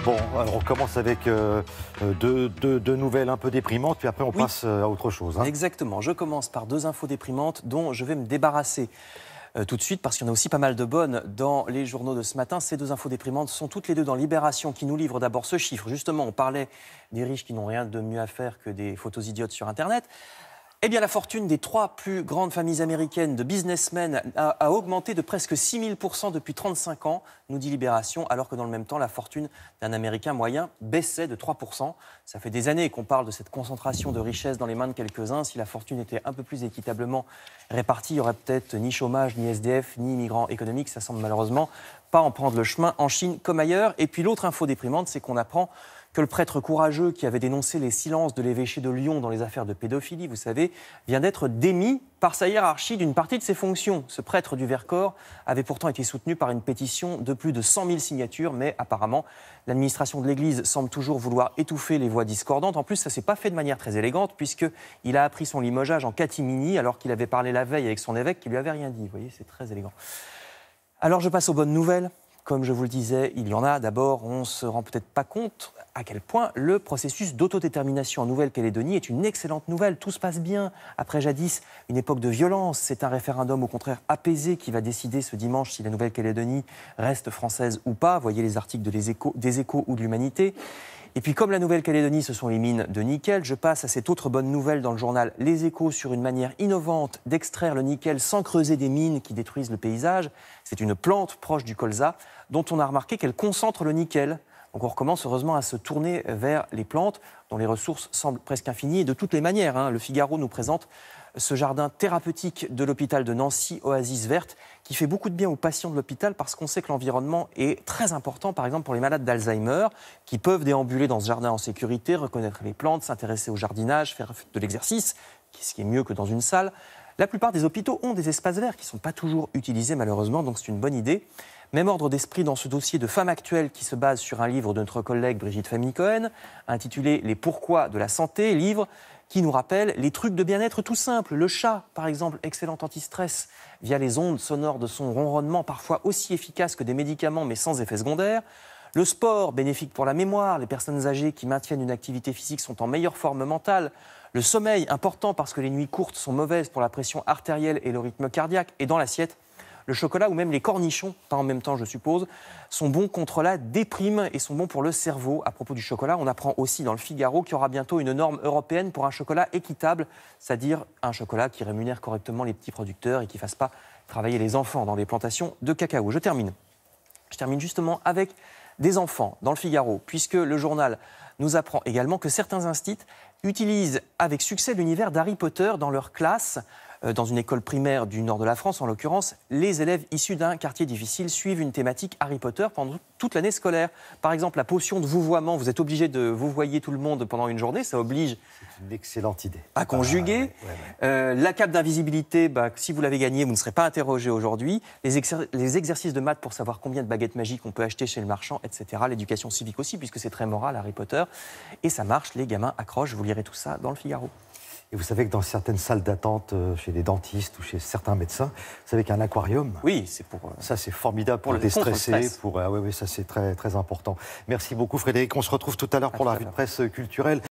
Bon, alors on commence avec deux nouvelles un peu déprimantes, puis après on passe à autre chose. Exactement. Je commence par deux infos déprimantes dont je vais me débarrasser tout de suite parce qu'il y en a aussi pas mal de bonnes dans les journaux de ce matin. Ces deux infos déprimantes sont toutes les deux dans Libération qui nous livre d'abord ce chiffre. Justement, on parlait des riches qui n'ont rien de mieux à faire que des photos idiotes sur Internet. Eh bien, la fortune des trois plus grandes familles américaines de businessmen a augmenté de presque 6000% depuis 35 ans, nous dit Libération, alors que dans le même temps, la fortune d'un Américain moyen baissait de 3%. Ça fait des années qu'on parle de cette concentration de richesses dans les mains de quelques-uns. Si la fortune était un peu plus équitablement répartie, il n'y aurait peut-être ni chômage, ni SDF, ni migrants économiques. Ça semble malheureusement pas en prendre le chemin en Chine comme ailleurs. Et puis l'autre info déprimante, c'est qu'on apprend que le prêtre courageux qui avait dénoncé les silences de l'évêché de Lyon dans les affaires de pédophilie, vous savez, vient d'être démis par sa hiérarchie d'une partie de ses fonctions. Ce prêtre du Vercors avait pourtant été soutenu par une pétition de plus de 100 000 signatures, mais apparemment, l'administration de l'Église semble toujours vouloir étouffer les voix discordantes. En plus, ça ne s'est pas fait de manière très élégante, puisqu'il a appris son limogeage en catimini, alors qu'il avait parlé la veille avec son évêque qui lui avait rien dit. Vous voyez, c'est très élégant. Alors, je passe aux bonnes nouvelles. Comme je vous le disais, il y en a. D'abord, on ne se rend peut-être pas compte à quel point le processus d'autodétermination en Nouvelle-Calédonie est une excellente nouvelle. Tout se passe bien. Après jadis, une époque de violence. C'est un référendum au contraire apaisé qui va décider ce dimanche si la Nouvelle-Calédonie reste française ou pas. Voyez les articles des Échos ou de l'Humanité. Et puis comme la Nouvelle-Calédonie, ce sont les mines de nickel, je passe à cette autre bonne nouvelle dans le journal Les Échos sur une manière innovante d'extraire le nickel sans creuser des mines qui détruisent le paysage. C'est une plante proche du colza dont on a remarqué qu'elle concentre le nickel. Donc on recommence heureusement à se tourner vers les plantes dont les ressources semblent presque infinies et de toutes les manières. Le Figaro nous présente ce jardin thérapeutique de l'hôpital de Nancy, Oasis Verte, qui fait beaucoup de bien aux patients de l'hôpital parce qu'on sait que l'environnement est très important, par exemple pour les malades d'Alzheimer, qui peuvent déambuler dans ce jardin en sécurité, reconnaître les plantes, s'intéresser au jardinage, faire de l'exercice, ce qui est mieux que dans une salle. La plupart des hôpitaux ont des espaces verts qui ne sont pas toujours utilisés malheureusement, donc c'est une bonne idée. Même ordre d'esprit dans ce dossier de Femmes Actuelles qui se base sur un livre de notre collègue Brigitte Famille-Cohen, intitulé « Les pourquoi de la santé », livre qui nous rappelle les trucs de bien-être tout simples. Le chat, par exemple, excellent anti-stress via les ondes sonores de son ronronnement, parfois aussi efficace que des médicaments mais sans effet secondaire. Le sport, bénéfique pour la mémoire, les personnes âgées qui maintiennent une activité physique sont en meilleure forme mentale. Le sommeil, important parce que les nuits courtes sont mauvaises pour la pression artérielle et le rythme cardiaque. Et dans l'assiette, le chocolat ou même les cornichons, pas en même temps je suppose, sont bons contre la déprime et sont bons pour le cerveau. À propos du chocolat, on apprend aussi dans le Figaro qu'il y aura bientôt une norme européenne pour un chocolat équitable, c'est-à-dire un chocolat qui rémunère correctement les petits producteurs et qui ne fasse pas travailler les enfants dans les plantations de cacao. Je termine justement avec des enfants dans le Figaro, puisque le journal nous apprend également que certains instituts utilisent avec succès l'univers d'Harry Potter dans leur classe. Dans une école primaire du nord de la France, en l'occurrence, les élèves issus d'un quartier difficile suivent une thématique Harry Potter pendant toute l'année scolaire. Par exemple, la potion de vouvoiement, vous êtes obligé de vouvoyer tout le monde pendant une journée, ça oblige C'est une excellente idée. À conjuguer. La cape d'invisibilité, si vous l'avez gagnée, vous ne serez pas interrogé aujourd'hui. Les exercices de maths pour savoir combien de baguettes magiques on peut acheter chez le marchand, etc. L'éducation civique aussi, puisque c'est très moral, Harry Potter. Et ça marche, les gamins accrochent. Vous lirez tout ça dans le Figaro. Et vous savez que dans certaines salles d'attente, chez les dentistes ou chez certains médecins, vous savez qu'un aquarium, oui, c'est pour ça c'est formidable pour déstresser. Oui, ça c'est très, très important. Merci beaucoup Frédéric. On se retrouve tout à l'heure pour la revue de presse culturelle.